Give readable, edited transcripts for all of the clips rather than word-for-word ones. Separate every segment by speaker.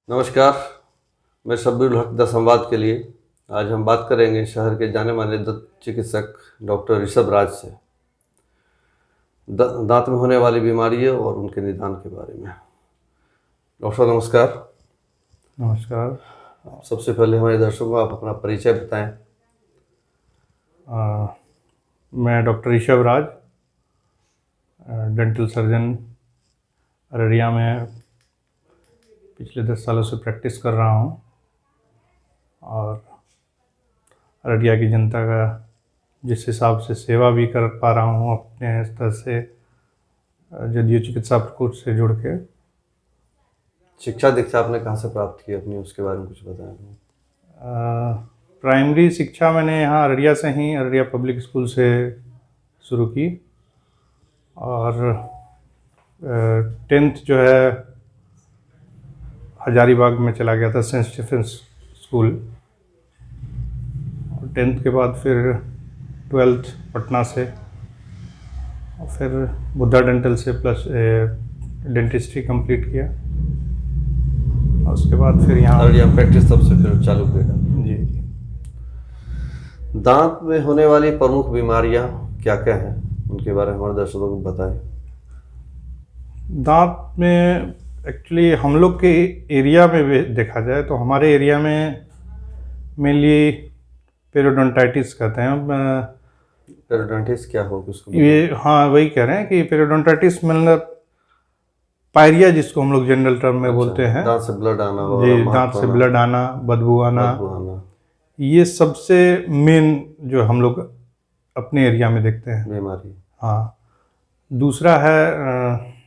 Speaker 1: नमस्कार, मैं शब्बीरुल हक द संवाद के लिए आज हम बात करेंगे शहर के जाने माने दंत चिकित्सक डॉक्टर ऋषभ राज से दांत में होने वाली बीमारियों और उनके निदान के बारे में। डॉक्टर नमस्कार।
Speaker 2: नमस्कार।
Speaker 1: सबसे पहले हमारे दर्शकों को आप अपना परिचय बताएं।
Speaker 2: मैं डॉक्टर ऋषभ राज, डेंटल सर्जन अररिया में पिछले 10 सालों से प्रैक्टिस कर रहा हूं और अररिया की जनता का जिस हिसाब से सेवा भी कर पा रहा हूं अपने स्तर से जदयू चिकित्सा प्रकोष्ठ से जुड़ के।
Speaker 1: शिक्षा दीक्षा आपने कहाँ से प्राप्त की अपनी, उसके बारे में कुछ बताएं।
Speaker 2: प्राइमरी शिक्षा मैंने यहाँ अररिया से ही अररिया पब्लिक स्कूल से शुरू की और 10th जो है हजारीबाग में चला गया था, सेंट स्टीफेंस स्कूल। और 10th के बाद फिर 12th पटना से और फिर बुद्धा डेंटल से प्लस डेंटिस्ट्री कंप्लीट किया और उसके बाद फिर यहाँ
Speaker 1: प्रैक्टिस तब से फिर चालू किया।
Speaker 2: जी।
Speaker 1: दांत में होने वाली प्रमुख बीमारियां क्या क्या हैं, उनके बारे में हमारे दर्शकों को बताएं।
Speaker 2: दांत में एक्चुअली हम लोग के एरिया में देखा जाए तो हमारे एरिया में मेनली पेरियोडोंटाइटिस कहते हैं।
Speaker 1: पेरियोडोंटाइटिस क्या हो उसको?
Speaker 2: ये हाँ वही कह रहे हैं कि पेरियोडोंटाइटिस मतलब पायरिया जिसको हम लोग जनरल टर्म में बोलते हैं।
Speaker 1: दांत से ब्लड आना।
Speaker 2: जी, दांत से ब्लड आना, बदबू आना, ये सबसे मेन जो हम लोग अपने एरिया में देखते हैं
Speaker 1: बीमारी।
Speaker 2: हाँ। दूसरा है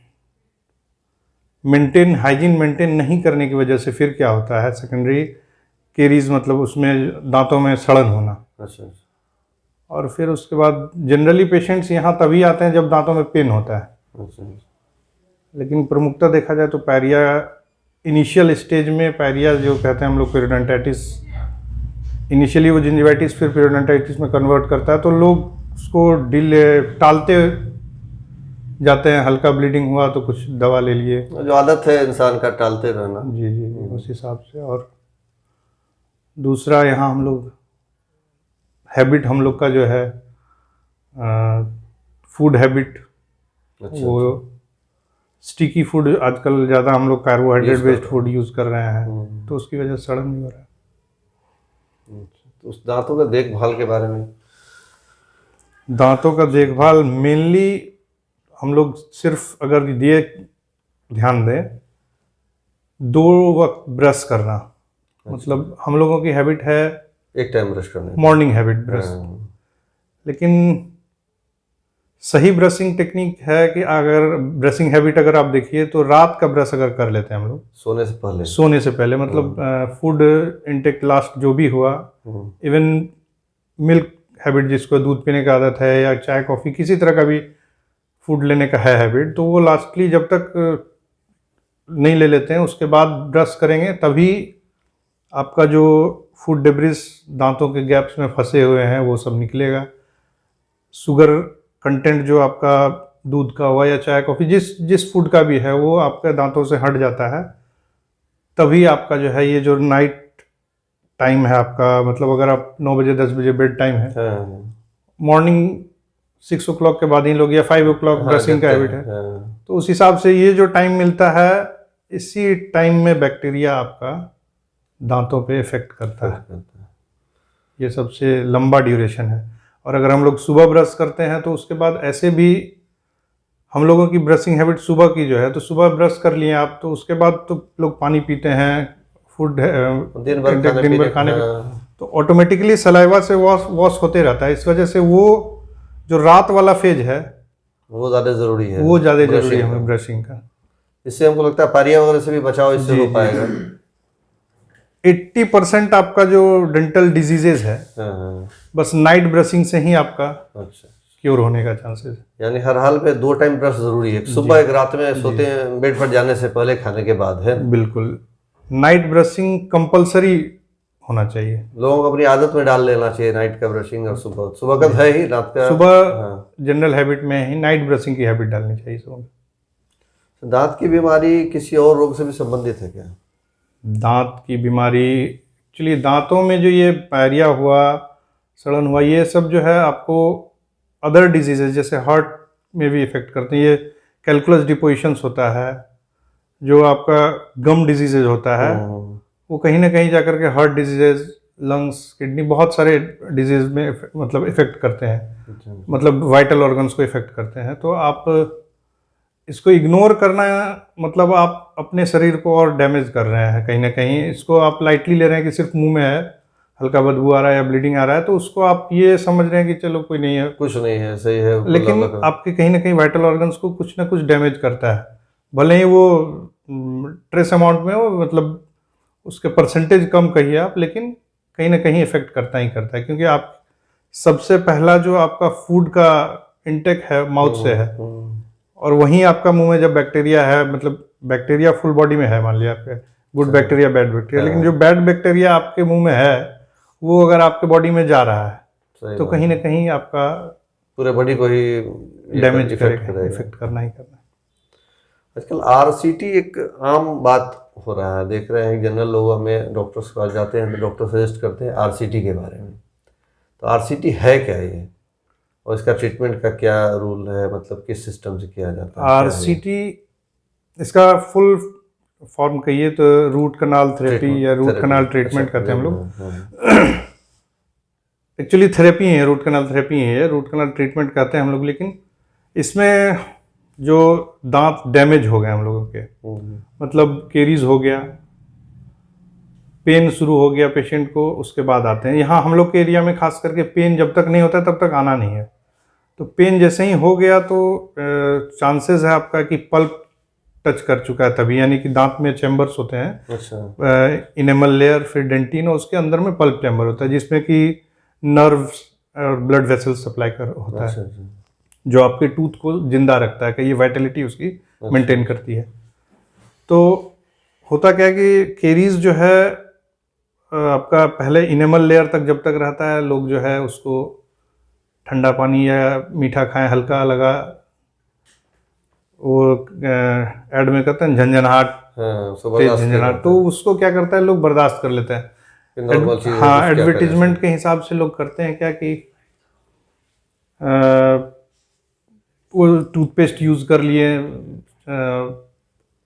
Speaker 2: हाइजीन मेंटेन नहीं करने की वजह से फिर क्या होता है, सेकेंडरी केरीज, मतलब उसमें दांतों में सड़न होना।
Speaker 1: अच्छा।
Speaker 2: और फिर उसके बाद जनरली पेशेंट्स यहाँ तभी आते हैं जब दांतों में पेन होता है।
Speaker 1: अच्छा।
Speaker 2: लेकिन प्रमुखता देखा जाए तो पायरिया इनिशियल स्टेज में, पायरिया जो कहते हैं हम लोग पेरियोडोंटाइटिस, इनिशियली वो जिंजिवाइटिस फिर पेरियोडोंटाइटिस में कन्वर्ट करता है तो लोग उसको टालते जाते हैं। हल्का ब्लीडिंग हुआ तो कुछ दवा ले लिए,
Speaker 1: जो आदत है इंसान का टालते रहना।
Speaker 2: जी जी जी, उस हिसाब से। और दूसरा यहाँ हम लोग हैबिट, हम लोग का जो है फूड हैबिट,
Speaker 1: अच्छा,
Speaker 2: वो स्टिकी फूड आजकल ज़्यादा हम लोग कार्बोहाइड्रेट बेस्ड फूड यूज़ कर रहे हैं तो उसकी वजह से सड़न भी हो रहा है।
Speaker 1: तो उस दांतों का देखभाल के बारे में?
Speaker 2: दांतों का देखभाल मेनली हम लोग सिर्फ अगर ये ध्यान दें, 2 वक्त ब्रश करना। अच्छा। मतलब हम लोगों की हैबिट है
Speaker 1: एक टाइम ब्रश करना,
Speaker 2: मॉर्निंग हैबिट ब्रश। लेकिन सही ब्रशिंग टेक्निक है कि अगर ब्रशिंग हैबिट अगर आप देखिए तो रात का ब्रश अगर कर लेते हैं हम लोग सोने से पहले मतलब फूड इनटेक लास्ट जो भी हुआ, इवन मिल्क हैबिट जिसको दूध पीने की आदत है या चाय कॉफ़ी किसी तरह का भी फूड लेने का है हैबिट, तो वो लास्टली जब तक नहीं ले लेते हैं उसके बाद ब्रश करेंगे तभी आपका जो फूड डेब्रिस दांतों के गैप्स में फंसे हुए हैं वो सब निकलेगा। शुगर कंटेंट जो आपका दूध का हुआ या चाय कॉफ़ी जिस फूड का भी है वो आपके दांतों से हट जाता है, तभी आपका जो है ये जो नाइट टाइम है आपका, मतलब अगर आप 9 बजे 10 बजे बेड टाइम है, मॉर्निंग 6 o'clock के बाद ही लोग या 5 o'clock ब्रशिंग का हैबिट है, तो उस हिसाब से ये जो टाइम मिलता है इसी टाइम में बैक्टीरिया आपका दांतों पे इफेक्ट करता है। ये सबसे लंबा ड्यूरेशन है। और अगर हम लोग सुबह ब्रश करते हैं तो उसके बाद ऐसे भी हम लोगों की ब्रशिंग हैबिट सुबह की जो है, तो सुबह ब्रश कर लिए आप तो उसके बाद तो लोग पानी पीते हैं, फूड दिन भर खाने तो ऑटोमेटिकली सलाइवा से वॉश होते रहता है। इस वजह से वो जो रात वाला फेज है
Speaker 1: वो ज़्यादा ज़रूरी है,
Speaker 2: वो ज़्यादा ज़रूरी है हमें ब्रशिंग का।
Speaker 1: इससे हमको लगता है पायरिया वगैरह से भी बचाव इससे हो पाएगा।
Speaker 2: 80% आपका जो डेंटल डिजीजेज है बस नाइट ब्रशिंग से ही आपका क्योर होने का चांसेस।
Speaker 1: यानी हर हाल पे 2 टाइम ब्रश जरूरी है, सुबह एक रात में सोते हैं बेड पर जाने से पहले, खाने के बाद है।
Speaker 2: बिल्कुल, नाइट ब्रशिंग कंपलसरी होना चाहिए।
Speaker 1: लोगों को अपनी आदत में डाल लेना चाहिए नाइट का ब्रशिंग, और सुबह का है ही, रात का
Speaker 2: सुबह जनरल हैबिट में ही नाइट ब्रशिंग की हैबिट डालनी चाहिए सुबह।
Speaker 1: दांत की बीमारी किसी और रोग से भी संबंधित है क्या?
Speaker 2: दांत की बीमारी, एक्चुअली दांतों में जो ये पायरिया हुआ, सड़न हुआ, ये सब जो है आपको अदर डिजीजेज जैसे हार्ट में भी इफ़ेक्ट करते हैं। ये कैलकुलस डिपोजिशंस होता है, जो आपका गम डिजीजेज होता है, वो कहीं ना कहीं जाकर के हार्ट डिजीजेज, लंग्स, किडनी, बहुत सारे डिजीज में मतलब इफ़ेक्ट करते हैं, मतलब वाइटल ऑर्गन्स को इफ़ेक्ट करते हैं। तो आप इसको इग्नोर करना मतलब आप अपने शरीर को और डैमेज कर रहे हैं कहीं ना कहीं। इसको आप लाइटली ले रहे हैं कि सिर्फ मुंह में है, हल्का बदबू आ रहा है या ब्लीडिंग आ रहा है, तो उसको आप ये समझ रहे हैं कि चलो कोई नहीं है,
Speaker 1: कुछ नहीं है, सही है,
Speaker 2: लेकिन आपके कहीं ना कहीं वाइटल ऑर्गन्स को कुछ ना कुछ डैमेज करता है। भले ही वो ट्रेस अमाउंट में हो, मतलब उसके परसेंटेज कम कहिए आप, लेकिन कहीं ना कहीं इफेक्ट करता ही करता है, क्योंकि आप सबसे पहला जो आपका फूड का इंटेक है माउथ से है, और वहीं आपका मुंह में जब बैक्टीरिया है, मतलब बैक्टीरिया फुल बॉडी में है, मान लिया आपके गुड बैक्टीरिया, बैड बैक्टीरिया, लेकिन जो बैड बैक्टीरिया आपके मुंह में है वो अगर आपके बॉडी में जा रहा है तो कहीं ना कहीं आपका
Speaker 1: पूरे बॉडी को ही
Speaker 2: डैमेज करेगा, इफेक्ट करना ही करना।
Speaker 1: आजकल आरसीटी एक आम बात हो रहा है, देख रहे हैं जनरल लोग हमें डॉक्टर्स के पास जाते हैं तो डॉक्टर सजेस्ट करते हैं आरसीटी के बारे में। तो आरसीटी है क्या ये, और इसका ट्रीटमेंट का क्या रूल है, मतलब किस सिस्टम से किया जाता है?
Speaker 2: आरसीटी इसका फुल फॉर्म कहिए तो रूट कनाल थेरेपी या रूट कनाल ट्रीटमेंट करते हैं हम लोग। एक्चुअली थेरेपी है, रूट कनाल थेरेपी है, रूट कनाल ट्रीटमेंट कहते हैं हम लोग। लेकिन इसमें जो दांत डैमेज हो गए हम लोगों के, मतलब केरीज हो गया, पेन शुरू हो गया पेशेंट को, उसके बाद आते हैं। यहाँ हम लोग के एरिया में खास करके पेन जब तक नहीं होता तब तक आना नहीं है। तो पेन जैसे ही हो गया तो चांसेस है आपका कि पल्प टच कर चुका है तभी, यानी कि दांत में चैम्बर्स होते हैं, अच्छा, इनेमल लेयर, फिर डेंटिन, और उसके अंदर में पल्प चैम्बर होता है जिसमें कि नर्व्स और ब्लड वेसल्स सप्लाई कर होता है, जो आपके टूथ को जिंदा रखता है, कि ये वाइटलिटी उसकी मेंटेन करती है। तो होता क्या है कि केरीज जो है आपका पहले इनेमल लेयर तक जब तक रहता है, लोग जो है उसको ठंडा पानी या मीठा खाएं, हल्का लगा, वो ऐड में कहते हैं झंझनाहट, तेज झंझनाहट, तो उसको क्या करता है लोग बर्दाश्त कर लेते हैं। हाँ, एडवर्टीजमेंट के हिसाब से लोग करते हैं क्या कि वो टूथपेस्ट यूज कर लिए,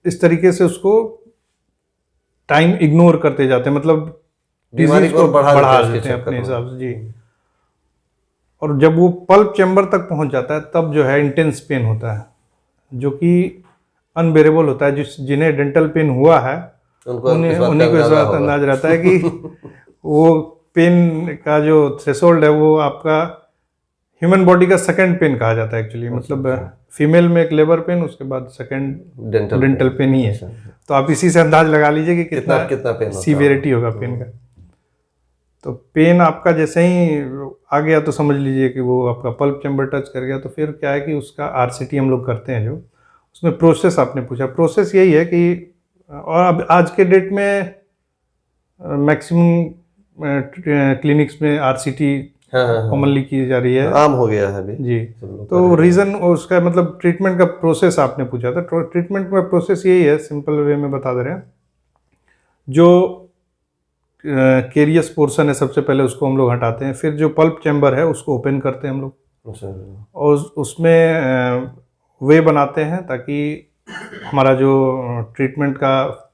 Speaker 2: इस तरीके से उसको टाइम इग्नोर करते जाते हैं, मतलब डिजीज को बढ़ा देते हैं अपने हिसाब से जी। और जब वो पल्प चैम्बर तक पहुंच जाता है तब जो है इंटेंस पेन होता है, जो कि अनबेरेबल होता है। जिन्हें डेंटल पेन हुआ है उन्हीं को इस बात अंदाज रहता है कि वो पेन का जो थ्रेशोल्ड है वो आपका ह्यूमन बॉडी का सेकंड पेन कहा जाता है एक्चुअली, मतलब फीमेल में एक लेबर पेन, उसके बाद सेकंड डेंटल पेन ही है। तो आप इसी से अंदाज लगा लीजिए कि कितना पेन, सीवियरिटी होगा पेन का। तो पेन आपका जैसे ही आ गया तो समझ लीजिए कि वो आपका पल्प चैम्बर टच कर गया। तो फिर क्या है कि उसका आरसीटी हम लोग करते हैं, जो उसमें प्रोसेस आपने पूछा, प्रोसेस यही है कि, और अब आज के डेट में मैक्सिमम क्लिनिक्स में आरसीटी कॉमनली की जा रही है,
Speaker 1: आम हो गया है अभी
Speaker 2: जी। तो रीज़न उसका मतलब ट्रीटमेंट का प्रोसेस आपने पूछा था, ट्रीटमेंट का प्रोसेस यही है, सिंपल वे में बता दे रहे हैं। जो केरियस पोर्शन है सबसे पहले उसको हम लोग हटाते हैं, फिर जो पल्प चैम्बर है उसको ओपन करते हैं हम लोग, और उसमें वे बनाते हैं ताकि हमारा जो ट्रीटमेंट का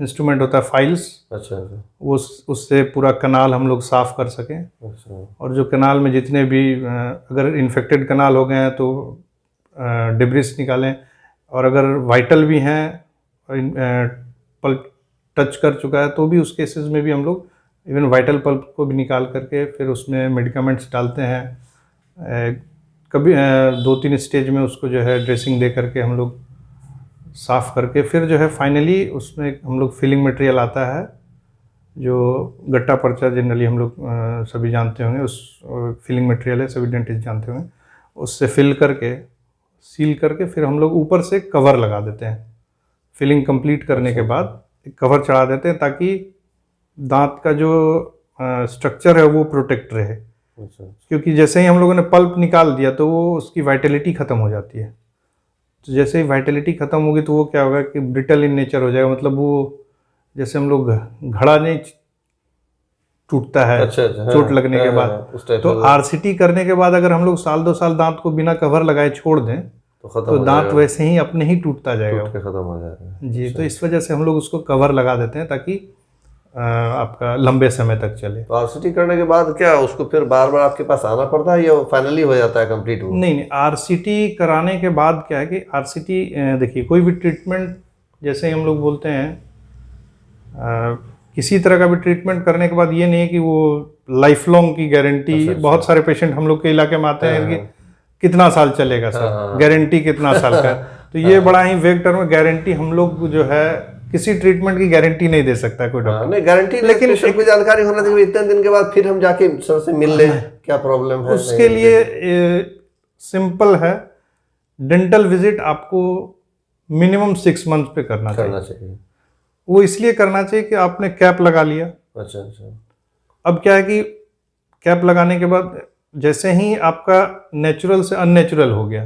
Speaker 2: इंस्ट्रूमेंट होता है फाइल्स, अच्छा, वो उससे पूरा कनाल हम लोग साफ कर सकें। अच्छा। और जो कनाल में जितने भी अगर इन्फेक्टेड कनाल हो गए हैं तो डिब्रिस निकालें, और अगर वाइटल भी हैं पल्प टच कर चुका है तो भी उस केसेस में भी हम लोग इवन वाइटल पल्प को भी निकाल करके फिर उसमें मेडिकामेंट्स डालते हैं। कभी 2-3 स्टेज में उसको जो है ड्रेसिंग दे करके हम लोग साफ़ करके, फिर जो है फाइनली उसमें हम लोग फिलिंग मटेरियल आता है, जो गट्टा पर्चा जनरली हम लोग सभी जानते होंगे, उस फिलिंग मटेरियल है, सभी डेंटिस्ट जानते होंगे, उससे फिल करके सील करके फिर हम लोग ऊपर से कवर लगा देते हैं। फिलिंग कंप्लीट करने के बाद एक कवर चढ़ा देते हैं ताकि दांत का जो स्ट्रक्चर है वो प्रोटेक्ट रहे। अच्छा। क्योंकि जैसे ही हम लोगों ने पल्प निकाल दिया तो वो उसकी वाइटलिटी ख़त्म हो जाती है। तो जैसे ही वाइटलिटी ख़त्म होगी तो वो क्या होगा कि ब्रिटल इन नेचर हो जाएगा, मतलब वो जैसे हम लोग घड़ा नहीं टूटता है
Speaker 1: अच्छा अच्छा,
Speaker 2: चोट लगने के बाद,
Speaker 1: उस टाइप
Speaker 2: तो
Speaker 1: का
Speaker 2: आरसीटी करने के बाद अगर हम लोग साल 2 साल दांत को बिना कवर लगाए छोड़ दें
Speaker 1: तो खत्म
Speaker 2: तो
Speaker 1: हो
Speaker 2: दांत
Speaker 1: जाएगा,
Speaker 2: वैसे ही अपने ही टूटता जाएगा
Speaker 1: टूट के खत्म हो जाएगा।
Speaker 2: जी। तो इस वजह से हम लोग उसको कवर लगा देते हैं ताकि आपका लंबे समय तक चले।
Speaker 1: तो आरसीटी करने के बाद क्या उसको फिर बार बार आपके पास आना पड़ता है या फाइनली हो जाता है कंप्लीट वो?
Speaker 2: नहीं नहीं, आरसीटी कराने के बाद क्या है कि आरसीटी देखिए कोई भी ट्रीटमेंट जैसे हम लोग बोलते हैं किसी तरह का भी ट्रीटमेंट करने के बाद ये नहीं है कि वो लाइफ लॉन्ग की गारंटी। बहुत सारे पेशेंट हम लोग के इलाके में आते हैं कि कितना साल चलेगा सर, गारंटी कितना साल का है। तो ये बड़ा ही वेग टर्म है। गारंटी हम लोग जो है किसी ट्रीटमेंट की गारंटी नहीं दे सकता कोई डॉक्टर।
Speaker 1: नहीं गारंटी, लेकिन पेशेंट को जानकारी होना चाहिए इतने दिन के बाद फिर हम जाके सर से मिल लें क्या प्रॉब्लम है।
Speaker 2: उसके लिए सिंपल है, डेंटल विजिट आपको मिनिमम 6 मंथ पे करना चाहिए। वो इसलिए करना चाहिए कि आपने कैप लगा लिया।
Speaker 1: अच्छा अच्छा।
Speaker 2: अब क्या है कि कैप लगाने के बाद जैसे ही आपका नेचुरल से अननेचुरल हो गया,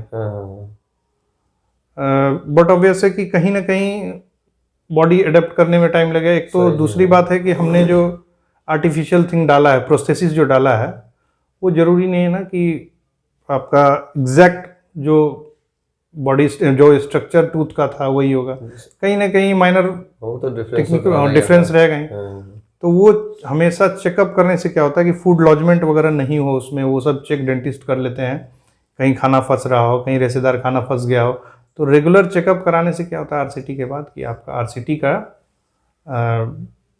Speaker 2: बट ऑब्वियस है कि कहीं ना कहीं बॉडी अडेप्ट करने में टाइम लगेगा। एक तो दूसरी बात है कि हमने जो आर्टिफिशियल थिंग डाला है, प्रोस्थेसिस जो डाला है, वो ज़रूरी नहीं है ना कि आपका एग्जैक्ट जो बॉडी जो स्ट्रक्चर टूथ का था वही होगा। कहीं ना कहीं माइनर टेक्निकल डिफरेंस रहेगा ही। तो वो हमेशा चेकअप करने से क्या होता है कि फूड लॉजमेंट वगैरह नहीं हो उसमें, वो सब चेक डेंटिस्ट कर लेते हैं। कहीं खाना फंस रहा हो, कहीं रेशेदार खाना फंस गया हो, तो रेगुलर चेकअप कराने से क्या होता है आरसीटी के बाद कि आपका आरसीटी का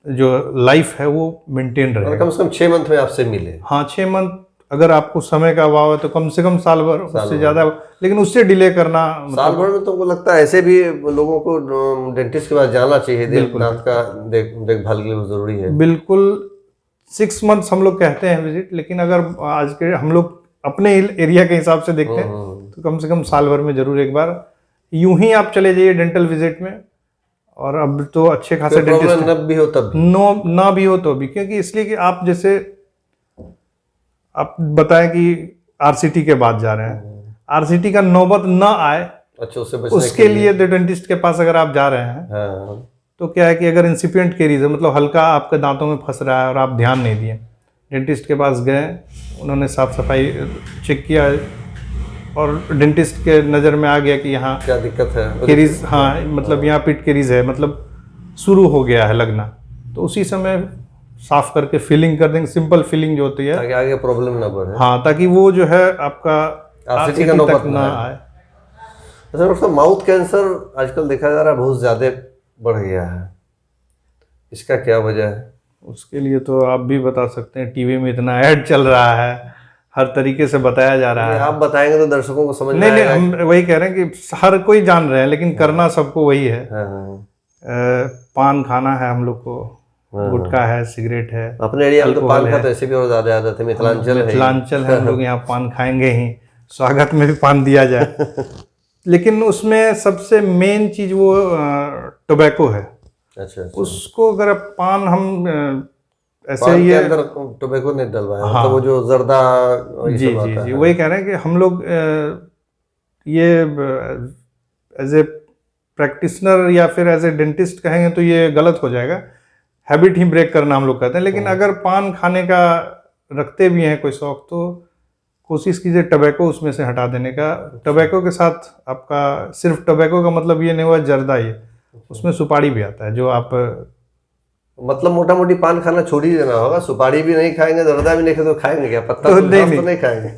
Speaker 2: जो लाइफ है वो मेंटेन रहेगा।
Speaker 1: कम से कम 6 मंथ में आपसे मिले।
Speaker 2: हाँ 6 मंथ, अगर आपको समय का अभाव है तो कम से कम साल भर, उससे ज़्यादा, लेकिन उससे डिले करना
Speaker 1: साल भर में तो मुझे लगता है ऐसे भी लोगों को डेंटिस्ट के पास जाना चाहिए। दांत का देखभाल के लिए जरूरी है।
Speaker 2: बिल्कुल 6 मंथ्स हम लोग कहते हैं विजिट, लेकिन अगर आज के हम लोग अपने एरिया के हिसाब से देखते हैं तो कम से कम साल भर में जरूर एक बार यूं ही आप चले जाइए डेंटल विजिट में। और अब तो अच्छे खासे डेंटिस्ट
Speaker 1: न भी हो तब
Speaker 2: ना भी हो तो भी, क्योंकि इसलिए कि आप जैसे आप बताएं कि आरसीटी के बाद जा रहे हैं, आरसीटी का नौबत ना आए,
Speaker 1: अच्छा
Speaker 2: उसके लिए डेंटिस्ट के पास अगर आप जा रहे हैं तो क्या है कि अगर इंसिपिएंट केरीज है, मतलब हल्का आपके दांतों में फंस रहा है और आप ध्यान नहीं दिए, डेंटिस्ट के पास गए, उन्होंने साफ सफाई चेक किया और डेंटिस्ट के नज़र में आ गया कि यहाँ
Speaker 1: क्या दिक्कत है,
Speaker 2: केरीज, हाँ मतलब यहाँ पिट केरीज है, मतलब शुरू हो गया है लगना, तो उसी समय साफ करके फिलिंग कर देंगे। सिंपल फिलिंग जो होती है
Speaker 1: ताकि आगे प्रॉब्लम ना बढ़े।
Speaker 2: हाँ, ताकि वो जो है आपका
Speaker 1: आरसीटी का नौबत ना आए। अच्छा डॉक्टर साहब, माउथ कैंसर आजकल देखा जा रहा है बहुत ज़्यादा बढ़ गया है, इसका क्या वजह है? उसके लिए तो आप भी बता सकते हैं, टीवी में इतना ऐड चल रहा है, हर तरीके से बताया जा रहा है। आप बताएंगे तो दर्शकों को समझ में आएगा। हम वही कह रहे हैं कि हर कोई जान रहे हैं, लेकिन करना सबको वही है। पान खाना है हम लोग को, गुटखा है, सिगरेट है। अपने एरिया में तो पान का तो ऐसे भी और ज्यादा आदत है, मिथिलांचल है, हम लोग यहाँ पान खाएंगे ही, स्वागत में भी पान दिया जाए। लेकिन उसमें सबसे मेन चीज वो टोबैको है। अच्छा। उसको अगर पान हम ऐसे ही अंदर टोबैको नहीं डलवाया, हाँ, तो वो जो जर्दा जी जी जी वही कह रहे हैं कि हम लोग ये एज ए प्रैक्टिशनर या फिर एज ए डेंटिस्ट कहेंगे तो ये गलत हो जाएगा, हैबिट ही ब्रेक करना हम लोग कहते हैं। लेकिन अगर पान खाने का रखते भी हैं कोई शौक, तो कोशिश कीजिए टोबैको उसमें से हटा देने का। टोबैको के साथ आपका सिर्फ टोबैको का मतलब ये नहीं हुआ जर्दा, ये उसमें सुपारी भी आता है, जो आप मतलब मोटा मोटी पान खाना छोड़ ही देना होगा। सुपारी भी नहीं खाएंगे, जर्दा भी नहीं खाएंगे, तो खाएंगे क्या? पत्ता तो नहीं खाएंगे।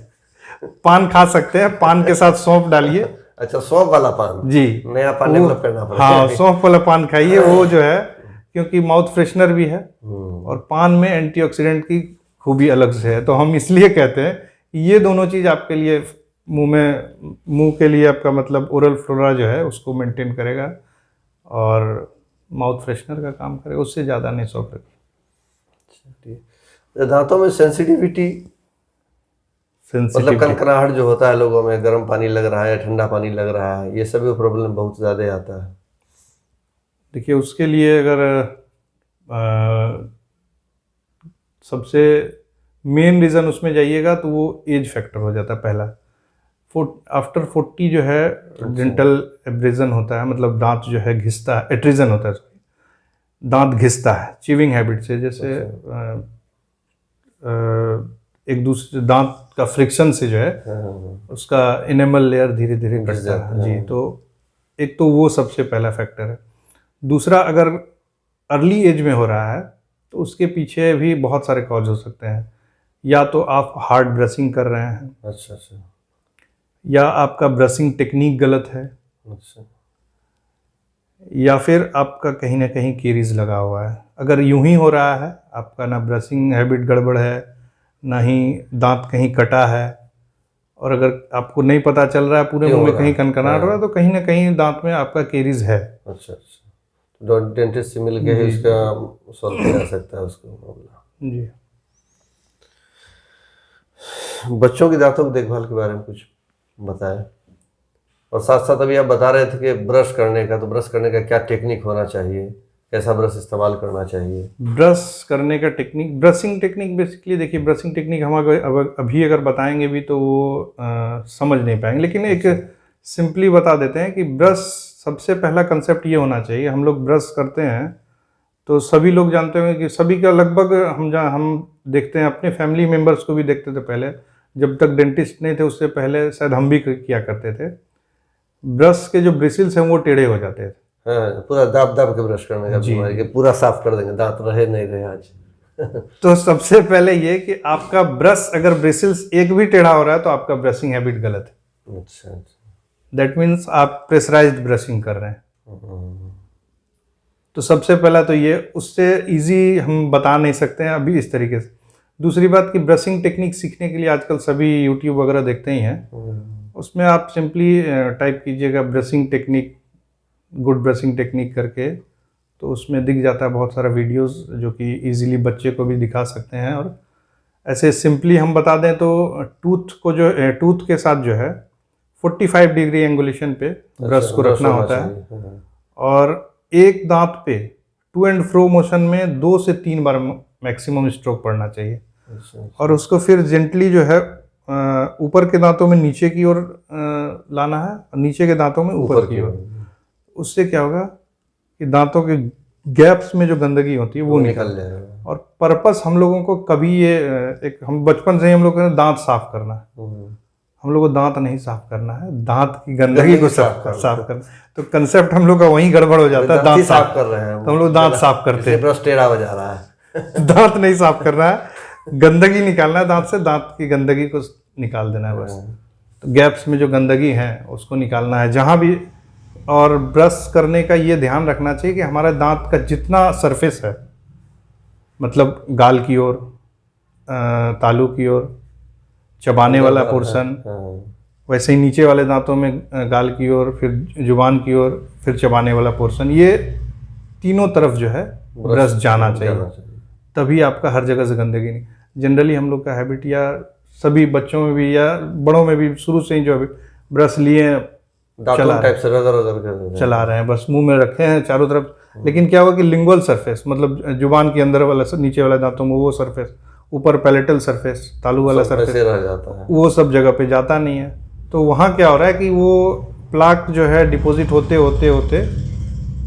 Speaker 1: पान खा सकते हैं, पान के साथ सौंफ डालिए। अच्छा, सौंफ वाला पान जी, नया पान डेवलप करना पड़ेगा। हाँ, सौंफ वाला पान खाइए, वो जो है क्योंकि माउथ फ्रेशनर भी है और पान में एंटीऑक्सीडेंट की खूबी अलग से है, तो हम इसलिए कहते हैं ये दोनों चीज आपके लिए मुंह के लिए आपका मतलब ओरल फ्लोरा जो है उसको मेंटेन करेगा और माउथ फ्रेशनर का काम करेगा, उससे ज़्यादा नहीं सौंफ रखिए। दांतों में सेंसिटिविटी मतलब कनकनाहट जो होता है लोगों में, गर्म पानी लग रहा है, ठंडा पानी लग रहा है, ये सभी प्रॉब्लम बहुत ज़्यादा आता है। देखिए उसके लिए अगर सबसे मेन रीज़न उसमें जाइएगा तो वो एज फैक्टर हो जाता है पहला। आफ्टर 40 जो है डेंटल एब्रेजन होता है, मतलब दांत जो है घिसता है, एट्रीजन होता है,
Speaker 2: दांत घिसता है चिविंग हैबिट से, जैसे एक दूसरे दांत का फ्रिक्शन से जो है उसका इनेमल लेयर धीरे धीरे घिसता है जी। तो एक तो वो सबसे पहला फैक्टर है। दूसरा, अगर अर्ली एज में हो रहा है तो उसके पीछे भी बहुत सारे कॉज हो सकते हैं। या तो आप हार्ड ब्रशिंग कर रहे हैं,
Speaker 1: अच्छा अच्छा,
Speaker 2: या आपका ब्रशिंग टेक्निक गलत है,
Speaker 1: अच्छा,
Speaker 2: या फिर आपका कहीं ना कहीं केरीज लगा हुआ है। अगर यूं ही हो रहा है, आपका ना ब्रशिंग हैबिट गड़बड़ है, ना ही दांत कहीं कटा है, और अगर आपको नहीं पता चल रहा है पूरे मुंह में कहीं कनकनाहट हो रहा है, तो कहीं ना कहीं दांत में आपका केरीज है।
Speaker 1: अच्छा अच्छा, तो डेंटिस्ट से मिल के ही उसका सॉल्व किया जा सकता है उसको मामला
Speaker 2: जी।
Speaker 1: बच्चों की दांतों की देखभाल के बारे में कुछ बताएं। और साथ साथ अभी आप बता रहे थे कि ब्रश करने का, तो ब्रश करने का क्या टेक्निक होना चाहिए, कैसा ब्रश इस्तेमाल करना चाहिए?
Speaker 2: ब्रश करने का टेक्निक, ब्रशिंग टेक्निक बेसिकली देखिए, ब्रशिंग टेक्निक हम अभी अगर बताएंगे भी तो वो समझ नहीं पाएंगे, लेकिन एक सिंपली बता देते हैं कि ब्रश, सबसे पहला कंसेप्ट ये होना चाहिए, हम लोग ब्रश करते हैं तो सभी लोग जानते होंगे कि सभी का लगभग हम देखते हैं, अपने फैमिली मेम्बर्स को भी देखते थे पहले, जब तक डेंटिस्ट नहीं थे उससे पहले शायद हम भी किया करते थे। ब्रश के जो ब्रिसल्स हैं वो टेढ़े हो जाते थे।
Speaker 1: हाँ, पूरा दाब दाब के ब्रश करने का बीमारी के पूरा साफ कर देंगे, दांत रहे नहीं रहे आज।
Speaker 2: तो सबसे पहले ये कि आपका ब्रश अगर ब्रिसल्स एक भी टेढ़ा हो रहा है तो आपका ब्रशिंग हैबिट गलत है।
Speaker 1: अच्छा अच्छा,
Speaker 2: दैट मीन्स आप प्रेशराइज्ड ब्रशिंग कर रहे हैं। तो सबसे पहला तो ये, उससे इजी हम बता नहीं सकते हैं अभी इस तरीके से। दूसरी बात कि ब्रशिंग टेक्निक सीखने के लिए आजकल सभी यूट्यूब वगैरह देखते ही हैं, उसमें आप सिंपली टाइप कीजिएगा brushing technique, good brushing technique करके, तो उसमें दिख जाता है बहुत सारा वीडियोस जो कि इजीली बच्चे को भी दिखा सकते हैं। और ऐसे सिंपली हम बता दें तो टूथ के साथ जो है 45 डिग्री एंगुलेशन पे ब्रश को रखना होता है, और एक दांत पे टू एंड फ्रो मोशन में 2 से 3 बार मैक्सिमम स्ट्रोक पड़ना चाहिए। और उसको फिर जेंटली जो है ऊपर के दांतों में नीचे की ओर लाना है, और नीचे के दांतों में ऊपर की ओर। उससे क्या होगा कि दांतों के गैप्स में जो गंदगी होती है वो निकल जाएगा। और पर्पस हम लोगों को कभी ये एक, हम बचपन से ही हम लोग कहते हैं दांत साफ करना है, हम लोग को दांत नहीं साफ करना है, दांत की गंदगी को साफ करना। तो कंसेप्ट हम लोग का वहीं गड़बड़ हो जाता है, दांत साफ कर रहे हैं तो हम लोग दांत साफ करते हैं,
Speaker 1: ब्रश टेढ़ा हो जा रहा है।
Speaker 2: दांत नहीं साफ करना है, गंदगी निकालना है दांत से, दांत की गंदगी को निकाल देना है बस। तो गैप्स में जो गंदगी है उसको निकालना है जहाँ भी। और ब्रश करने का ये ध्यान रखना चाहिए कि हमारा दांत का जितना सरफेस है, मतलब गाल की ओर, तालू की ओर, चबाने वाला पोर्शन, वैसे ही नीचे वाले दांतों में गाल की ओर, फिर जुबान की ओर, फिर चबाने वाला पोर्शन, ये तीनों तरफ जो है ब्रश जाना चाहिए, तभी आपका हर जगह से गंदगी नहीं। जनरली हम लोग का हैबिट, या सभी बच्चों में भी या बड़ों में भी, शुरू से ही जो ब्रश लिए चला रहे हैं, बस मुंह में रखे हैं चारों तरफ। लेकिन क्या हुआ कि लिंगुअल सरफेस, मतलब जुबान के अंदर वाला नीचे वाले दांतों में वो सरफेस, ऊपर पैलेटल सरफेस, तालू वाला सरफेस
Speaker 1: रह जाता है,
Speaker 2: वो सब जगह पे जाता नहीं है। तो वहाँ क्या हो रहा है कि वो प्लाक जो है डिपॉजिट होते होते होते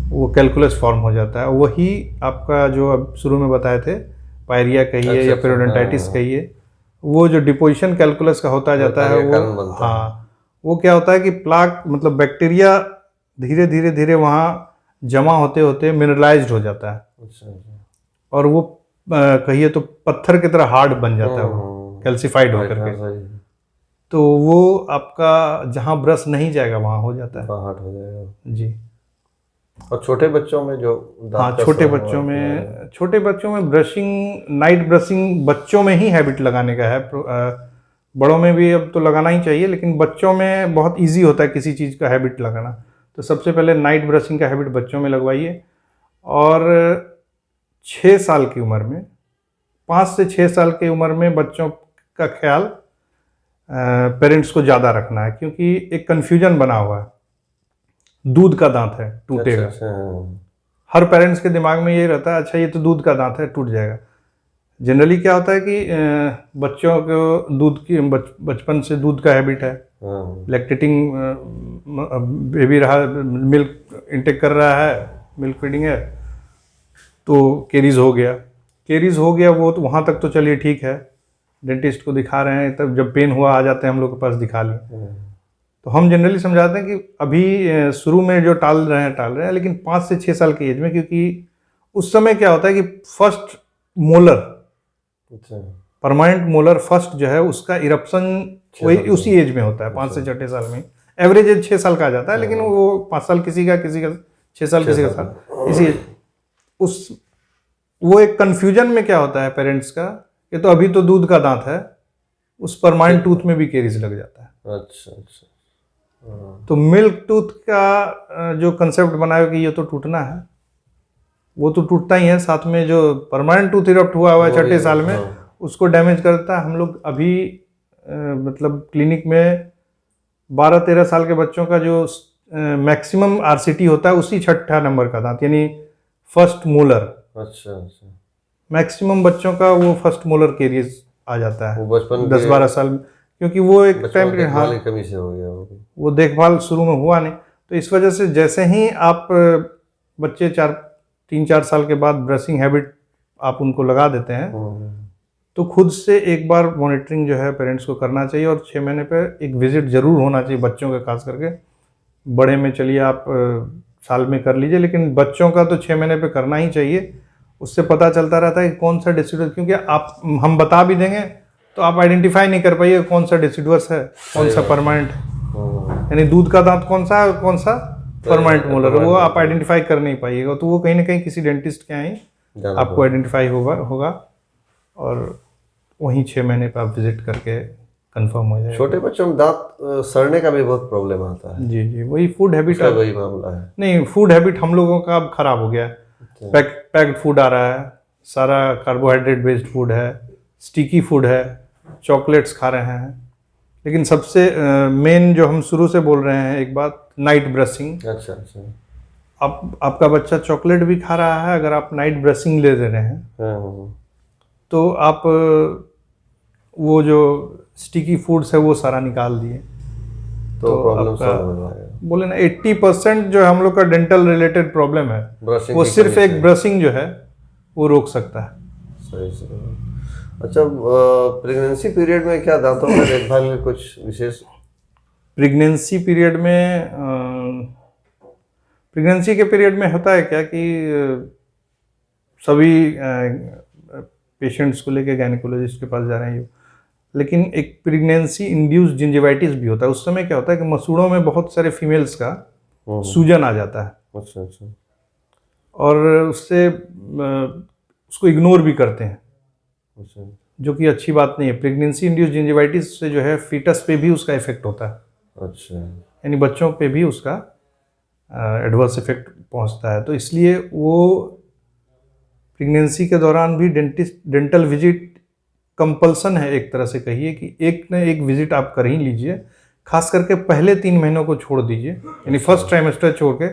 Speaker 2: वो कैलकुलस फॉर्म हो जाता है। वही आपका जो अब शुरू में बताए थे, पायरिया कहिए या पेरियोडोंटाइटिस कहिए, वो जो डिपोजिशन कैलकुलस का होता जाता है वो, हाँ, वो क्या होता है कि प्लाक, मतलब बैक्टीरिया धीरे धीरे धीरे वहाँ जमा होते होते मिनरलाइज्ड हो जाता है, और वो कहिए तो पत्थर की तरह हार्ड बन जाता है, वो कैल्सिफाइड होकर के। तो वो आपका जहाँ ब्रश नहीं जाएगा वहाँ हो जाता है,
Speaker 1: हार्ड हो जाएगा जी।
Speaker 2: और
Speaker 1: छोटे बच्चों में जो,
Speaker 2: हाँ, छोटे बच्चों में ब्रशिंग, नाइट ब्रशिंग बच्चों में ही हैबिट लगाने का है। बड़ों में भी अब तो लगाना ही चाहिए, लेकिन बच्चों में बहुत इजी होता है किसी चीज़ का हैबिट लगाना। तो सबसे पहले नाइट ब्रशिंग का हैबिट बच्चों में लगवाइए। और 6 साल की उम्र में, 5 से 6 साल की उम्र में बच्चों का ख्याल पेरेंट्स को ज़्यादा रखना है, क्योंकि एक कन्फ्यूजन बना हुआ है, दूध का दांत है टूटेगा। हर पेरेंट्स के दिमाग में ये रहता है, अच्छा ये तो दूध का दांत है टूट जाएगा। जनरली क्या होता है कि बच्चों को दूध की, बचपन से दूध का हैबिट है, लैक्टेटिंग बेबी रहा, मिल्क इंटेक कर रहा है, मिल्क फीडिंग है, तो केरीज हो गया वो तो वहाँ तक तो चलिए ठीक है, डेंटिस्ट को दिखा रहे हैं, तब जब पेन हुआ आ जाते हैं हम लोग के पास, दिखा लिए। तो हम जनरली समझाते हैं कि अभी शुरू में जो टाल रहे हैं, लेकिन 5 से 6 साल की एज में, क्योंकि उस समय क्या होता है कि first molar, permanent molar first जो है उसका इरप्शन वही उसी एज में होता है, 5 से 6 साल में। एवरेज एज 6 साल का आ जाता है, लेकिन वो 5 साल किसी का 6 साल किसी का साल, इसी उस वो एक कंफ्यूजन में क्या होता है पेरेंट्स का, कि तो अभी तो दूध का दांत है, उस परमानेंट टूथ में भी केरीज लग जाता है।
Speaker 1: अच्छा।
Speaker 2: तो मिल्क टूथ का जो कंसेप्ट बनाया कि ये तो टूटना है, वो तो टूटता ही है, साथ में जो परमानेंट टूथ इरप्ट हुआ है 6 साल में, उसको डैमेज करता है। हम लोग अभी मतलब क्लिनिक में 12-13 साल के बच्चों का जो मैक्सिमम RCT होता है उसी 6ठा नंबर का दांत, यानी फर्स्ट मोलर।
Speaker 1: अच्छा।
Speaker 2: मैक्सिमम बच्चों का वो फर्स्ट मोलर केरीज आ जाता है
Speaker 1: वो बचपन
Speaker 2: 10-12 साल में, क्योंकि वो एक टाइम पे हाँ
Speaker 1: कमी से हो गया,
Speaker 2: वो देखभाल शुरू में हुआ नहीं। तो इस वजह से जैसे ही आप बच्चे 3-4 साल के बाद ब्रशिंग हैबिट आप उनको लगा देते हैं, तो खुद से एक बार मॉनिटरिंग जो है पेरेंट्स को करना चाहिए, और 6 महीने पे एक विजिट जरूर होना चाहिए बच्चों का, खास करके। बड़े में चलिए आप साल में कर लीजिए, लेकिन बच्चों का तो 6 महीने पे करना ही चाहिए। उससे पता चलता रहता है कि कौन सा डिसीडुअस, क्योंकि आप हम बता भी देंगे तो आप आइडेंटिफाई नहीं कर पाइए कौन सा डिसीडुअस है, कौन सा परमानेंट, यानी दूध का दांत कौन सा है और कौन सा परमानेंट मोलर, वो आप आइडेंटिफाई कर नहीं पाइएगा। तो वो कहीं ना कहीं किसी डेंटिस्ट के यहाँ ही आपको आइडेंटिफाई होगा और वहीं 6 महीने पर आप विजिट करके कंफर्म हो जाएगा।
Speaker 1: छोटे बच्चों में दांत सड़ने का भी बहुत प्रॉब्लम आता है।
Speaker 2: जी, वही फूड हैबिट,
Speaker 1: वही मामला है।
Speaker 2: नहीं, फूड हैबिट हम लोगों का अब खराब हो गया है। पैक्ड फूड आ रहा है, सारा कार्बोहाइड्रेट बेस्ड फूड है, स्टिकी फूड है, चॉकलेट्स खा रहे हैं। लेकिन सबसे मेन जो हम शुरू से बोल रहे हैं एक बात, नाइट ब्रशिंग।
Speaker 1: अच्छा।
Speaker 2: आपका बच्चा चॉकलेट भी खा रहा है, अगर आप नाइट ब्रशिंग ले दे रहे हैं तो आप वो जो स्टिकी फूड्स है वो सारा निकाल दिए, तो
Speaker 1: प्रॉब्लम सॉल्व हो जाएगा।
Speaker 2: बोले ना 80% जो हम लोग का डेंटल रिलेटेड प्रॉब्लम है, वो सिर्फ एक ब्रशिंग जो है वो रोक सकता है।
Speaker 1: सही। अच्छा, प्रेगनेंसी पीरियड में क्या दांतों का देखभाल में कुछ विशेष?
Speaker 2: प्रेगनेंसी पीरियड में प्रेगनेंसी के पीरियड में होता है क्या कि सभी पेशेंट्स को लेके गायनेकोलॉजिस्ट के पास जा रहे हैं, लेकिन एक प्रेगनेंसी इंड्यूस्ड जिंजिवाइटिस भी होता है। उस समय क्या होता है कि मसूड़ों में बहुत सारे फीमेल्स का सूजन आ जाता है।
Speaker 1: अच्छा।
Speaker 2: और उससे उसको इग्नोर भी करते हैं, जो कि अच्छी बात नहीं है। प्रेगनेंसी इंड्यूस्ड जिंजिवाइटिस से जो है फीटस पे भी उसका इफेक्ट होता है। अच्छा, यानी बच्चों पे भी उसका एडवर्स इफेक्ट पहुंचता है। तो इसलिए वो प्रेगनेंसी के दौरान भी डेंटल विजिट कंपल्सन है, एक तरह से कहिए कि एक न एक विजिट आप कर ही लीजिए। खास करके पहले 3 महीनों को छोड़ दीजिए, यानी फर्स्ट ट्राइमेस्टर छोड़ के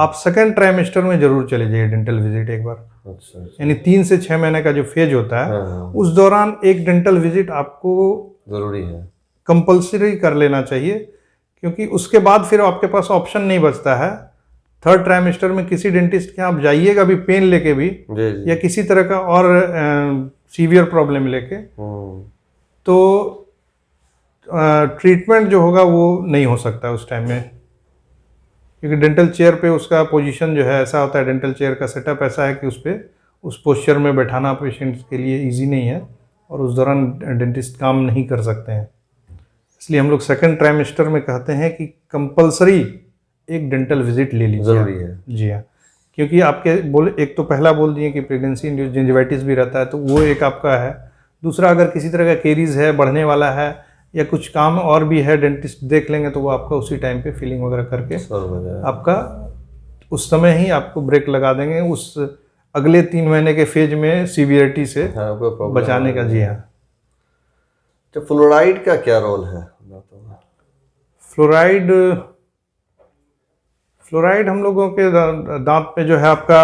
Speaker 2: आप सेकंड ट्राइमेस्टर में जरूर चले जाइए डेंटल विजिट एक बार। अच्छा। यानी 3 से 6 महीने का जो फेज होता है उस दौरान एक डेंटल विजिट आपको
Speaker 1: जरूरी है,
Speaker 2: कंपल्सरी कर लेना चाहिए, क्योंकि उसके बाद फिर आपके पास ऑप्शन नहीं बचता है। थर्ड ट्राइमेस्टर में किसी डेंटिस्ट के आप जाइएगा भी पेन लेके भी या किसी तरह का और सीवियर प्रॉब्लम लेके, तो ट्रीटमेंट जो होगा वो नहीं हो सकता उस टाइम में, क्योंकि डेंटल चेयर पे उसका पोजीशन जो है ऐसा होता है, डेंटल चेयर का सेटअप ऐसा है कि उस पर उस पोस्चर में बैठाना पेशेंट्स के लिए इजी नहीं है, और उस दौरान डेंटिस्ट काम नहीं कर सकते हैं। इसलिए हम लोग सेकंड ट्राइमेस्टर में कहते हैं कि कंपलसरी एक डेंटल विजिट ले लीजिए,
Speaker 1: जरूरी है।
Speaker 2: जी हाँ, क्योंकि आपके एक तो पहला बोल दिए कि प्रेगनेंसी इंड्यूस्ड जिंजिवाइटिस भी रहता है, तो वो एक आपका है। दूसरा, अगर किसी तरह का केरीज है, बढ़ने वाला है, या कुछ काम और भी है, डेंटिस्ट देख लेंगे तो वो आपका उसी टाइम पे फिलिंग वगैरह करके आपका उस समय ही आपको ब्रेक लगा देंगे, उस अगले 3 महीने के फेज में सीवियरिटी से बचाने का। जी हाँ।
Speaker 1: तो फ्लोराइड का क्या रोल है?
Speaker 2: फ्लोराइड हम लोगों के दांत पे जो है आपका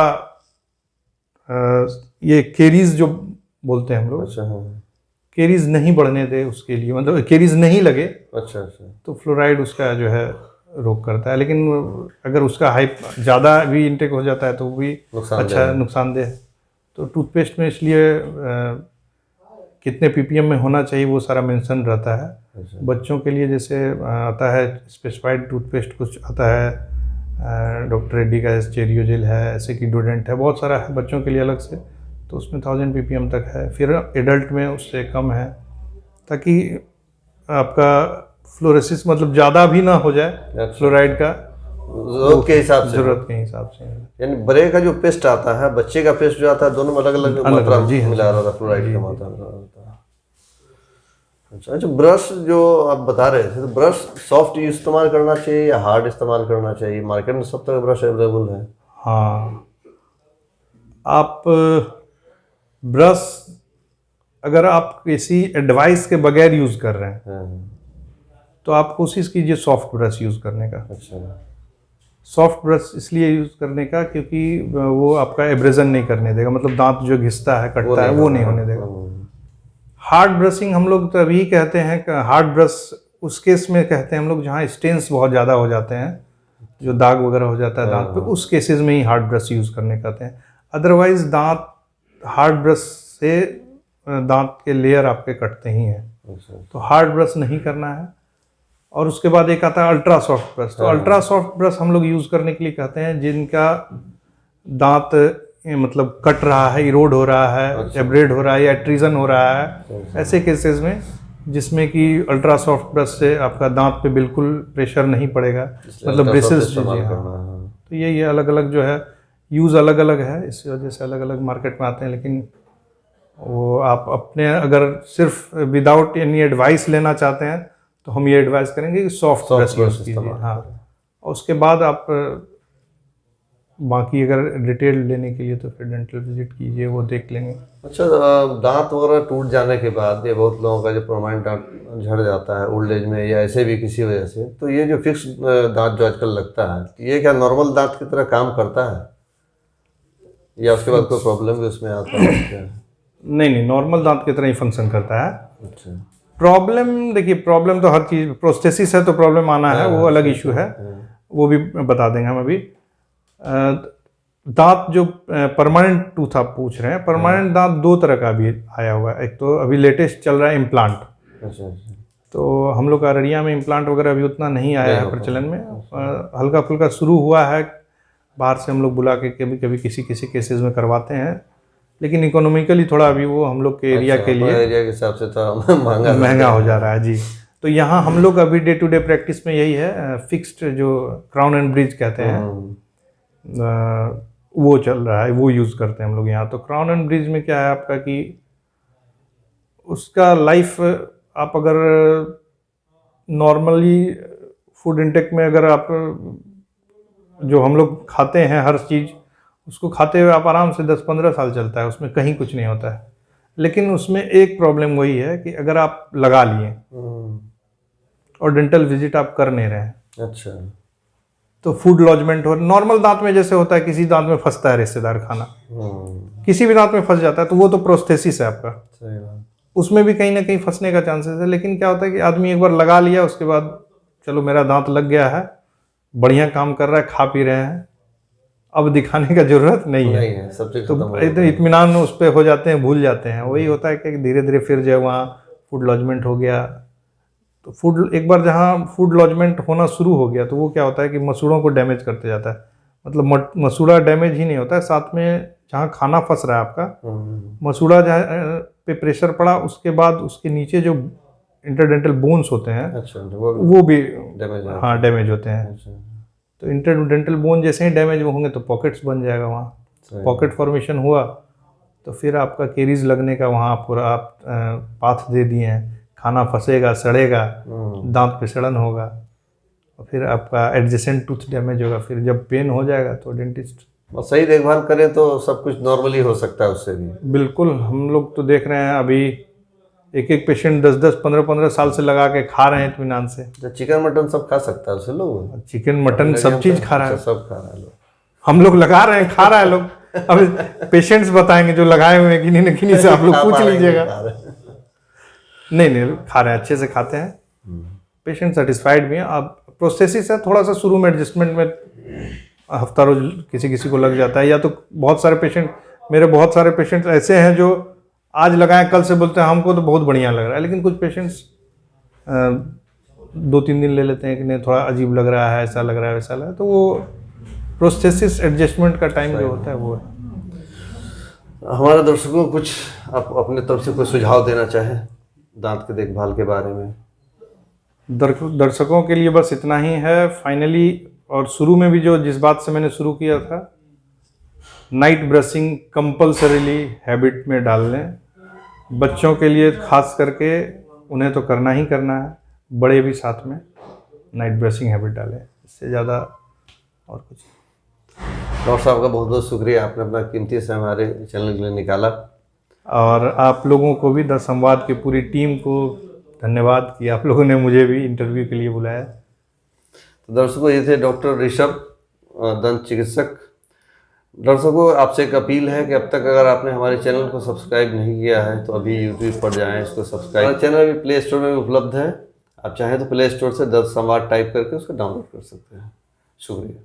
Speaker 2: ये केरीज जो बोलते हैं हम लोग। अच्छा, हाँ। केरीज नहीं बढ़ने दे उसके लिए, मतलब केरीज नहीं लगे। अच्छा, तो फ्लोराइड उसका जो है रोक करता है। लेकिन अगर उसका हाइप ज़्यादा भी इंटेक हो जाता है तो वो भी नुकसानदेह है। तो टूथपेस्ट में इसलिए कितने ppm में होना चाहिए वो सारा मेंशन रहता है।
Speaker 1: अच्छा।
Speaker 2: बच्चों के लिए जैसे आता है स्पेसिफाइड टूथपेस्ट, कुछ आता है डॉक्टर रेड्डी का चेरियो जेल है, ऐसे की डोडेंट है, बहुत सारा है बच्चों के लिए अलग से, तो उसमें 1000 ppm तक है। फिर एडल्ट में उससे कम है, ताकि आपका फ्लोरेसिस मतलब ज़्यादा भी ना हो जाए फ्लोराइड का,
Speaker 1: जरूरत के हिसाब से,
Speaker 2: ज़रूरत के हिसाब से।
Speaker 1: यानी बड़े का जो पेस्ट आता है, बच्चे का पेस्ट जो आता है, दोनों में अलग अलग मात्रा मिला रहा था, फ्लोराइड का मात्रा मिला रहा था। अच्छा, ब्रश जो आप बता रहे थे, तो ब्रश सॉफ्ट इस्तेमाल करना चाहिए या हार्ड इस्तेमाल करना चाहिए? मार्केट में सब तरह ब्रश अवेलेबल है।
Speaker 2: हाँ, आप ब्रश अगर आप किसी एडवाइस के बगैर यूज़ कर रहे हैं तो आप कोशिश कीजिए सॉफ्ट ब्रश यूज़ करने का।
Speaker 1: अच्छा।
Speaker 2: सॉफ्ट ब्रश इसलिए यूज़ करने का क्योंकि वो आपका एब्रेजन नहीं करने देगा, मतलब दांत जो घिसता है, कटता है, वो नहीं होने देगा। हार्ड ब्रशिंग हम लोग तो अभी कहते हैं कि हार्ड ब्रश उस केस में कहते हैं हम लोग जहाँ स्टेन्स बहुत ज़्यादा हो जाते हैं, जो दाग वगैरह हो जाता है दांत पे, उस केसेस में ही हार्ड ब्रश यूज़ करने कहते हैं। अदरवाइज दांत हार्ड ब्रश से दांत के लेयर आपके कटते ही हैं, तो हार्ड ब्रश नहीं करना है। और उसके बाद एक आता है अल्ट्रा सॉफ्ट ब्रश। तो अल्ट्रा सॉफ्ट ब्रश हम लोग यूज़ करने के लिए कहते हैं जिनका दांत मतलब कट रहा है, इरोड हो रहा है, एब्रेड हो रहा है या ट्रीजन हो रहा है, ऐसे केसेस में जिसमें कि अल्ट्रा सॉफ्ट ब्रश से आपका दांत पे बिल्कुल प्रेशर नहीं पड़ेगा, मतलब ब्रेसेस जो है। तो ये अलग अलग जो है यूज़ अलग अलग है, इस वजह से अलग अलग मार्केट में आते हैं। लेकिन वो आप अपने अगर सिर्फ विदाउट एनी एडवाइस लेना चाहते हैं तो हम ये एडवाइस करेंगे कि सॉफ्ट ब्रश यूज़ कीजिए। हाँ, और उसके बाद आप बाकी अगर डिटेल लेने के लिए तो फिर डेंटल विजिट कीजिए, वो देख लेंगे।
Speaker 1: अच्छा, दांत वगैरह टूट जाने के बाद, ये बहुत लोगों का जो परमानेंट दांत झड़ जाता है ओल्ड एज में या ऐसे भी किसी वजह से, तो ये जो फिक्स दांत जो आजकल लगता है, ये क्या नॉर्मल दांत की तरह काम करता है या उसके बाद कोई प्रॉब्लम भी उसमें आता है?
Speaker 2: नहीं, नॉर्मल दांत की तरह ही फंक्शन करता है।
Speaker 1: अच्छा।
Speaker 2: प्रॉब्लम देखिए, प्रॉब्लम तो हर चीज़, प्रोस्थेसिस है तो प्रॉब्लम आना है, वो अलग इशू है, वो भी बता देंगे हम अभी। दांत जो परमानेंट टूथ आप पूछ रहे हैं, परमानेंट दांत दो तरह का भी आया हुआ है। एक तो अभी लेटेस्ट चल रहा है इम्प्लांट।
Speaker 1: अच्छा।
Speaker 2: तो हम लोग अररिया में इम्प्लांट वगैरह अभी उतना नहीं आया है प्रचलन में, हल्का फुल्का शुरू हुआ है, बाहर से हम लोग बुला के कभी कभी किसी किसी केसेस में करवाते हैं, लेकिन इकोनॉमिकली थोड़ा अभी वो हम लोग के एरिया के लिए
Speaker 1: एरिया के हिसाब से तो
Speaker 2: महंगा हो जा रहा है जी। तो यहाँ हम लोग अभी डे टू डे प्रैक्टिस में यही है, फिक्स्ड जो क्राउन एंड ब्रिज कहते हैं वो चल रहा है, वो यूज़ करते हैं हम लोग यहाँ। तो क्राउन एंड ब्रिज में क्या है आपका कि उसका लाइफ, आप अगर नॉर्मली फूड इंटेक में अगर आप जो हम लोग खाते हैं हर चीज़, उसको खाते हुए आप आराम से 10-15 साल चलता है, उसमें कहीं कुछ नहीं होता है। लेकिन उसमें एक प्रॉब्लम वही है कि अगर आप लगा लिए और डेंटल विजिट आप कर नहीं रहे हैं,
Speaker 1: अच्छा,
Speaker 2: तो फूड लॉजमेंट हो, नॉर्मल दांत में जैसे होता है, किसी दांत में फंसता है रिश्तेदार खाना, किसी भी दांत में फंस जाता है, तो वो तो प्रोस्थेसिस है आपका,
Speaker 1: सही बात।
Speaker 2: उसमें भी कहीं ना कहीं फंसने का चांसेस है। लेकिन क्या होता है कि आदमी एक बार लगा लिया, उसके बाद चलो मेरा दांत लग गया है, बढ़िया काम कर रहा है, खा पी रहे हैं, अब दिखाने का जरूरत नहीं है,
Speaker 1: सब चीज
Speaker 2: तो इतने इत्मीनान उस पर हो जाते हैं, भूल जाते हैं। वही होता है कि धीरे धीरे फिर जो है वहाँ फूड लॉजमेंट हो गया, तो फूड एक बार जहाँ फूड लॉजमेंट होना शुरू हो गया तो वो क्या होता है कि मसूड़ों को डैमेज करते जाता है। मतलब मसूड़ा डैमेज ही नहीं होता है, साथ में जहाँ खाना फंस रहा है आपका, मसूड़ा जहाँ पे प्रेशर पड़ा, उसके बाद उसके नीचे जो इंटरडेंटल बोन्स होते हैं,
Speaker 1: अच्छा,
Speaker 2: वो भी डैमेज होते हैं।
Speaker 1: अच्छा।
Speaker 2: तो इंटरडेंटल बोन जैसे ही डैमेज होंगे तो पॉकेट्स बन जाएगा, वहाँ पॉकेट फॉर्मेशन हुआ तो फिर आपका केरीज लगने का वहाँ पूरा आप पाथ दे दिए हैं, खाना फंसेगा, सड़ेगा, दांत पे सड़न होगा, और फिर आपका एडजेसेंट टूथ डैमेज होगा। फिर जब पेन हो जाएगा तो डेंटिस्ट,
Speaker 1: और सही देखभाल करें तो सब कुछ नॉर्मली हो सकता है उससे भी।
Speaker 2: बिल्कुल, हम लोग तो देख रहे हैं अभी एक पेशेंट 10-10, 15-15 साल से लगा के खा रहे हैं इत्मीनान से।
Speaker 1: तो चिकन मटन सब खा सकता है उससे लोग,
Speaker 2: चिकन मटन सब चीज़ खा रहा है,
Speaker 1: सब खा रहा है लोग,
Speaker 2: हम लोग लगा रहे हैं, खा रहा है लोग। अब पेशेंट्स बताएंगे जो लगाए हुए हैं, किन्हीं न किन्हीं से आप लोग पूछ लीजिएगा। नहीं, खा रहे हैं, अच्छे से खाते हैं, पेशेंट सेटिस्फाइड भी हैं। अब प्रोस्थेसिस है, थोड़ा सा शुरू में एडजस्टमेंट में हफ्ता रोज किसी किसी को लग जाता है, या तो बहुत सारे पेशेंट मेरे बहुत सारे पेशेंट्स ऐसे हैं जो आज लगाएं कल से बोलते हैं हमको तो बहुत बढ़िया लग रहा है, लेकिन कुछ पेशेंट्स 2-3 दिन ले लेते हैं कि नहीं थोड़ा अजीब लग रहा है, ऐसा लग रहा है, वैसा लग रहा है। तो वो प्रोस्थेसिस एडजस्टमेंट का टाइम जो होता है वो है।
Speaker 1: हमारे दर्शकों को कुछ आप अपने तरफ से कोई सुझाव देना चाहें दांत के देखभाल के बारे में?
Speaker 2: दर्शकों के लिए बस इतना ही है फाइनली, और शुरू में भी जो जिस बात से मैंने शुरू किया था, नाइट ब्रशिंग कंपल्सरीली हैबिट में डाल लें। बच्चों के लिए खास करके उन्हें तो करना ही करना है, बड़े भी साथ में नाइट ब्रशिंग हैबिट डालें, इससे ज़्यादा और कुछ।
Speaker 1: डॉक्टर साहब का बहुत बहुत शुक्रिया, आपने अपना कीमती समय हमारे चैनल के लिए निकाला।
Speaker 2: और आप लोगों को भी द संवाद की पूरी टीम को धन्यवाद कि आप लोगों ने मुझे भी इंटरव्यू के लिए बुलाया।
Speaker 1: तो दर्शकों, ये थे डॉक्टर ऋषभ, दंत चिकित्सक। दर्शकों, आपसे एक अपील है कि अब तक अगर आपने हमारे चैनल को सब्सक्राइब नहीं किया है तो अभी यूट्यूब पर जाएं, इसको सब्सक्राइब। हमारा चैनल अभी प्ले स्टोर में भी उपलब्ध है, आप चाहें तो प्ले स्टोर से द संवाद टाइप करके उसको डाउनलोड कर सकते हैं। शुक्रिया।